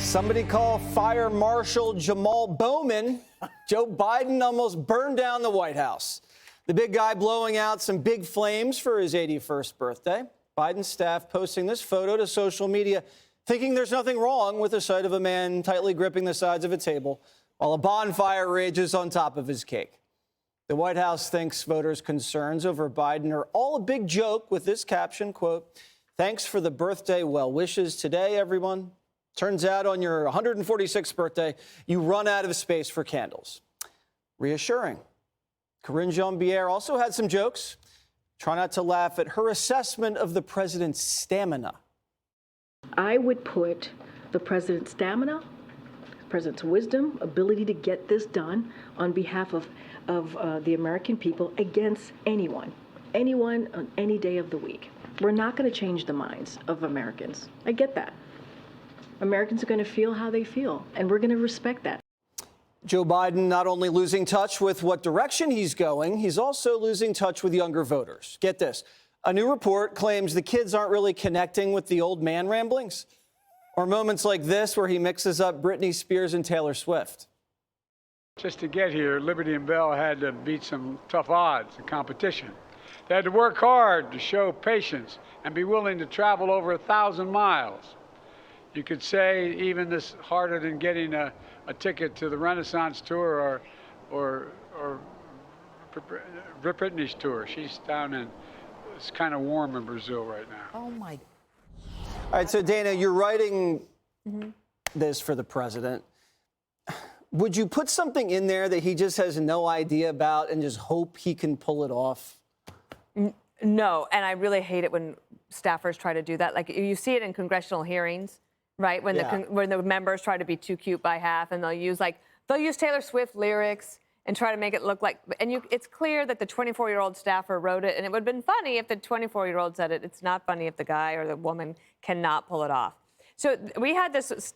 Somebody call Fire Marshal Jamal Bowman. Joe Biden almost burned down the White House. The big guy blowing out some big flames for his 81st birthday. Biden's staff posting this photo to social media, thinking there's nothing wrong with the sight of a man tightly gripping the sides of a table while a bonfire rages on top of his cake. The White House thinks voters' concerns over Biden are all a big joke with this caption, quote, "Thanks for the birthday well wishes today, everyone. Turns out on your 146th birthday, you run out of space for candles." Reassuring. Karine Jean-Pierre also had some jokes. Try not to laugh at her assessment of the president's stamina. I would put the president's stamina, president's wisdom, ability to get this done on behalf of the American people against anyone on any day of the week. We're not going to change the minds of Americans. I get that. Americans are going to feel how they feel, and we're going to respect that. Joe Biden not only losing touch with what direction he's going, he's also losing touch with younger voters. Get this. A new report claims the kids aren't really connecting with the old man ramblings or moments like this where he mixes up Britney Spears and Taylor Swift. Just to get here, Liberty and Bell had to beat some tough odds and competition. They had to work hard to show patience and be willing to travel over 1,000 miles. You could say even this harder than getting a ticket to the Renaissance tour or Britney's tour. She's down in, it's kind of warm in Brazil right now. Oh my. All right, so Dana, you're writing this for the president. Would you put something in there that he just has no idea about and just hope he can pull it off? No, and I really hate it when staffers try to do that. Like you see it in congressional hearings, right? When when the members try to be too cute by half, and they'll use Taylor Swift lyrics and try to make it look like, and it's clear that the 24-year-old staffer wrote it, and it would have been funny if the 24-year-old said it. It's not funny if the guy or the woman cannot pull it off. So we had this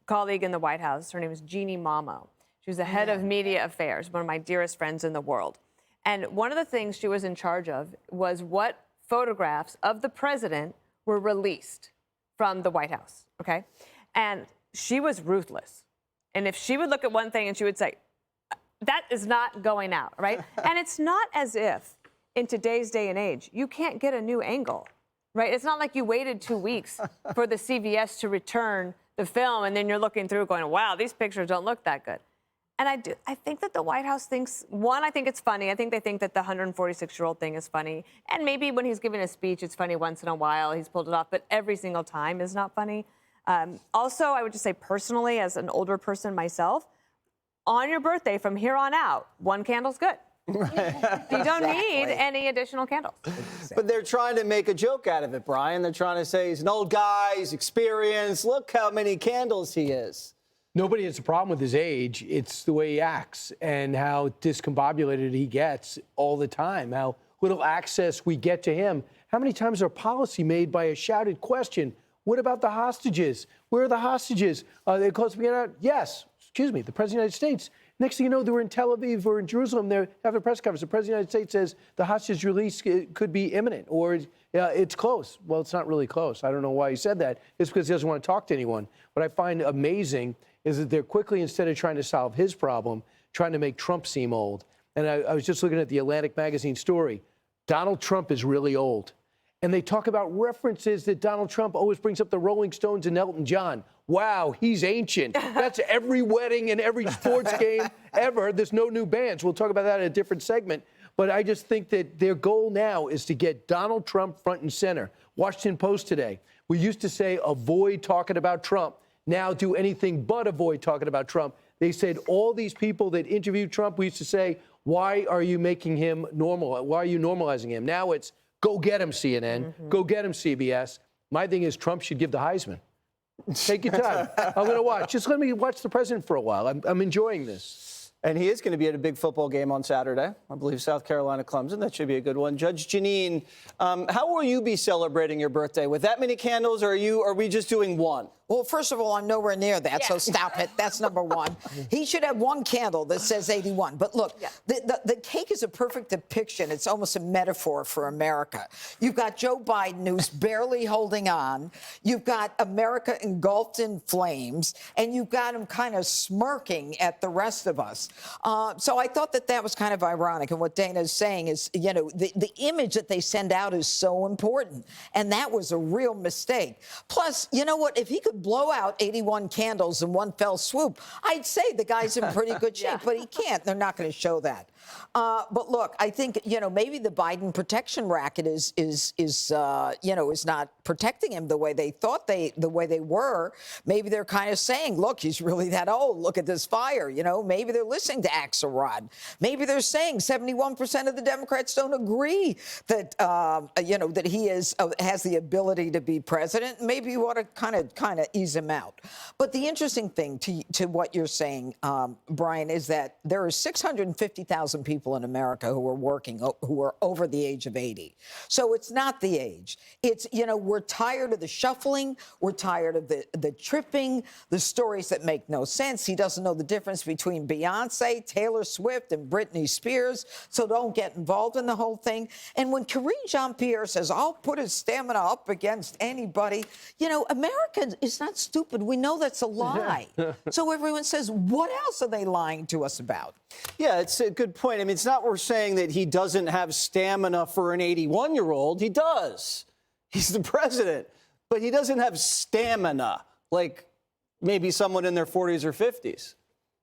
colleague in the White House. Her name is Jeanine. She was the head of media affairs, one of my dearest friends in the world. And one of the things she was in charge of was what photographs of the president were released from the White House, okay? And she was ruthless. And if she would look at one thing and she would say, that is not going out, right? And it's not as if in today's day and age, you can't get a new angle, right? It's not like you waited 2 weeks for the CVS to return the film and then you're looking through going, wow, these pictures don't look that good. And I think that the White House thinks, one, I think it's funny. I think they think that the 146-year-old thing is funny. And maybe when he's giving a speech, it's funny once in a while. He's pulled it off, but every single time is not funny. Also, I would just say personally, as an older person myself, on your birthday from here on out, one candle's good. You don't need any additional candles. But they're trying to make a joke out of it, Brian. They're trying to say he's an old guy, he's experienced. Look how many candles he is. Nobody has a problem with his age. It's the way he acts and how discombobulated he gets all the time, how little access we get to him. How many times are policy made by a shouted question? What about the hostages? Where are the hostages? Are they close to being out? Yes. Excuse me, the President of the United States. Next thing you know, they were in Tel Aviv or in Jerusalem. They have a press conference. The President of the United States says the hostage release could be imminent or it's close. Well, it's not really close. I don't know why he said that. It's because he doesn't want to talk to anyone. What I find amazing is that they're quickly, instead of trying to solve his problem, trying to make Trump seem old. And I was just looking at the Atlantic magazine story. Donald Trump is really old. And they talk about references that Donald Trump always brings up the Rolling Stones and Elton John. Wow, he's ancient. That's every wedding and every sports game ever. There's no new bands. We'll talk about that in a different segment. But I just think that their goal now is to get Donald Trump front and center. Washington Post today. We used to say avoid talking about Trump. Now do anything but avoid talking about Trump. They said all these people that interviewed Trump, we used to say, why are you making him normal? Why are you normalizing him? Now it's go get him, CNN. Go get him, CBS. My thing is Trump should give the Heisman. Take your time. I'm going to watch. Just let me watch the president for a while. I'm enjoying this. And he is going to be at a big football game on Saturday. I believe South Carolina Clemson. That should be a good one. Judge Jeanine, how will you be celebrating your birthday? With that many candles, or are we just doing one? Well, first of all, I'm nowhere near that, so stop it. That's number one. He should have one candle that says 81. But look, the cake is a perfect depiction. It's almost a metaphor for America. You've got Joe Biden, who's barely holding on. You've got America engulfed in flames, and you've got him kind of smirking at the rest of us. So I thought that was kind of ironic. And what Dana is saying is, you know, the image that they send out is so important. And that was a real mistake. Plus, you know what? If he could blow out 81 candles in one fell swoop, I'd say the guy's in pretty good shape, but he can't. They're not going to show that. But look, I think, you know, maybe the Biden protection racket is not protecting him the way they thought the way they were. Maybe they're kind of saying, look, he's really that old. Look at this fire. You know, maybe they're listening to Axelrod. Maybe they're saying 71% of the Democrats don't agree that, that he has the ability to be president. Maybe you ought to kind of ease him out. But the interesting thing to what you're saying, Brian, is that there are 650,000 people in America who are working, who are over the age of 80. So it's not the age. It's, you know, we're tired of the shuffling. We're tired of the tripping, the stories that make no sense. He doesn't know the difference between Beyonce, Taylor Swift, and Britney Spears, so don't get involved in the whole thing. And when Karine Jean-Pierre says, I'll put his stamina up against anybody, you know, America is not stupid. We know that's a lie. So everyone says, what else are they lying to us about? Yeah, it's a good point. I mean, it's not we're saying that he doesn't have stamina for an 81-year-old. He does. He's the president. But he doesn't have stamina like maybe someone in their 40s or 50s.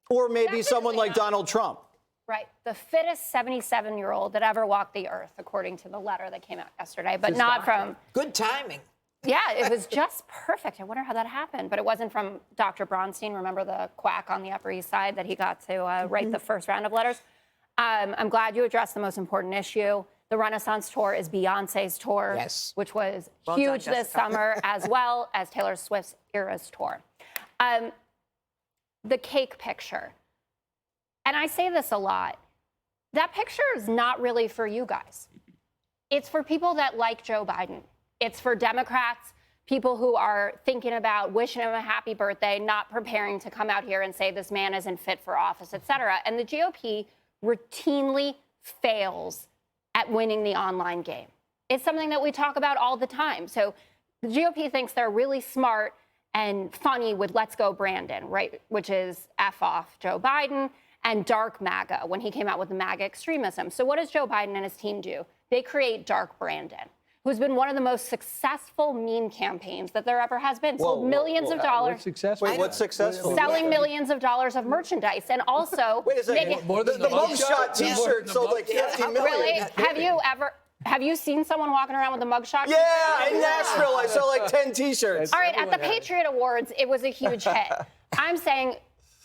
Or maybe someone like Donald Trump. Right. The fittest 77-year-old that ever walked the earth, according to the letter that came out yesterday, but not from... Good timing. Yeah, it was just perfect. I wonder how that happened. But it wasn't from Dr. Bronstein. Remember the quack on the Upper East Side that he got to write the first round of letters? I'm glad you addressed the most important issue. The Renaissance tour is Beyonce's tour, which was huge this summer, as well as Taylor Swift's Eras tour. The cake picture. And I say this a lot. That picture is not really for you guys. It's for people that like Joe Biden. It's for Democrats, people who are thinking about wishing him a happy birthday, not preparing to come out here and say this man isn't fit for office, et cetera. And the GOP routinely fails at winning the online game. It's something that we talk about all the time. So the GOP thinks they're really smart and funny with Let's Go Brandon, right? Which is F off Joe Biden, and dark MAGA when he came out with the MAGA extremism. So what does Joe Biden and his team do? They create dark Brandon, who's been one of the most successful meme campaigns that there ever has been. Sold millions of dollars. What's successful? Wait, what's successful? Selling millions of dollars of merchandise. And also... Wait a second. The mugshot T-shirt sold like 50 million. Really? Have you seen someone walking around with a mugshot? Yeah, in Nashville, I saw like 10 T-shirts. All right, at the Patriot Awards, it was a huge hit. I'm saying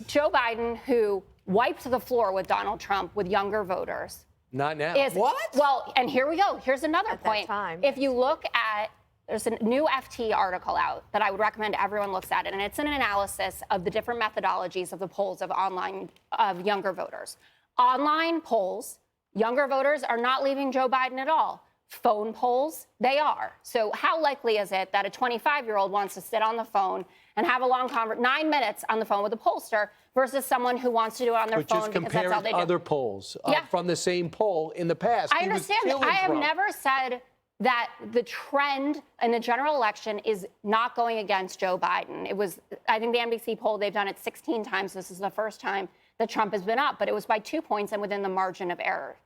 Joe Biden, who wiped the floor with Donald Trump with younger voters. Not now. What? Well, and here we go. Here's another point. that time. If you look at, there's a new FT article out that I would recommend everyone looks at it, and it's an analysis of the different methodologies of the polls of younger voters. Online polls, younger voters are not leaving Joe Biden at all. Phone polls, they are. So how likely is it that a 25-year-old wants to sit on the phone and have a long 9 minutes on the phone with a pollster versus someone who wants to do it on their phone because that's all they do? Other polls from the same poll in the past. I understand. I have never said that the trend in the general election is not going against Joe Biden. It was, I think the NBC poll, they've done it 16 times. This is the first time that Trump has been up, but it was by 2 points and within the margin of error.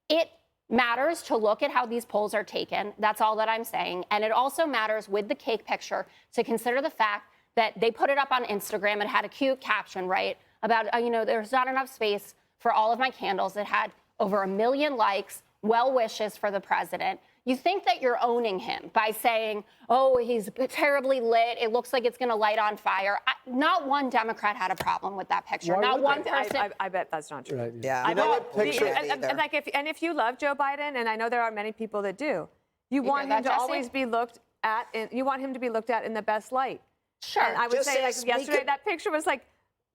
It matters to look at how these polls are taken. That's all that I'm saying. And it also matters with the cake picture to consider the fact that they put it up on Instagram. It had a cute caption, right, about, there's not enough space for all of my candles. It had over 1 million likes, well wishes for the president. You think that you're owning him by saying, oh, he's terribly lit. It looks like it's going to light on fire. Not one Democrat had a problem with that picture. Not one person. I bet that's not true. Right. Yeah. You know what picture? If you love Joe Biden, and I know there are many people that do, you want him to always be looked at. You want him to be looked at in the best light. Sure. And I would Just say, like ask yesterday, Mika- that picture was like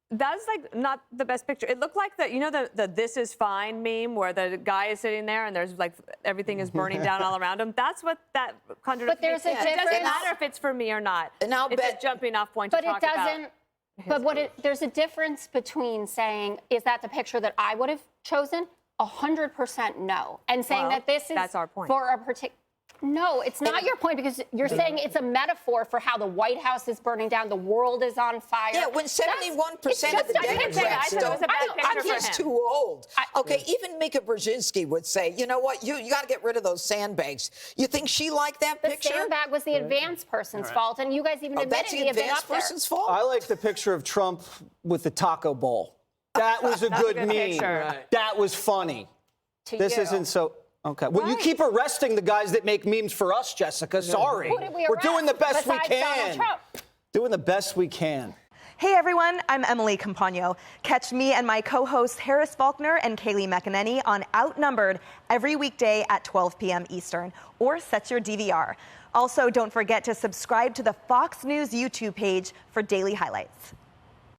That's like not the best picture. It looked like the "This is fine" meme where the guy is sitting there and there's like everything is burning down all around him. That's what that conjured. But there's a difference. It doesn't matter if it's for me or not. And I'll it's bet, a jumping off point to talk about. But there's a difference between saying, "Is that the picture that I would have chosen?" 100% no, and saying that this is that's our point. For a particular. No, it's not your point because you're saying it's a metaphor for how the White House is burning down, the world is on fire. Yeah, when 71% of the Democrats don't. He's too old. Okay, even Mika Brzezinski would say, you know what, you got to get rid of those sandbags. You think she liked that picture? The sandbag was the advanced person's fault, and you guys even admitted that's the advanced person's fault? I like the picture of Trump with the taco bowl. That was a good meme. Right. That was funny. This isn't so. Okay. Well, you Right. keep arresting the guys that make memes for us, Jessica. Sorry. Who did we We're doing the arrest best we besides Donald can. Trump? Doing the best we can. Hey everyone, I'm Emily Campagno. Catch me and my co-hosts Harris Faulkner and Kaylee McEnany on Outnumbered every weekday at 12 p.m. Eastern, or set your DVR. Also, don't forget to subscribe to the Fox News YouTube page for daily highlights.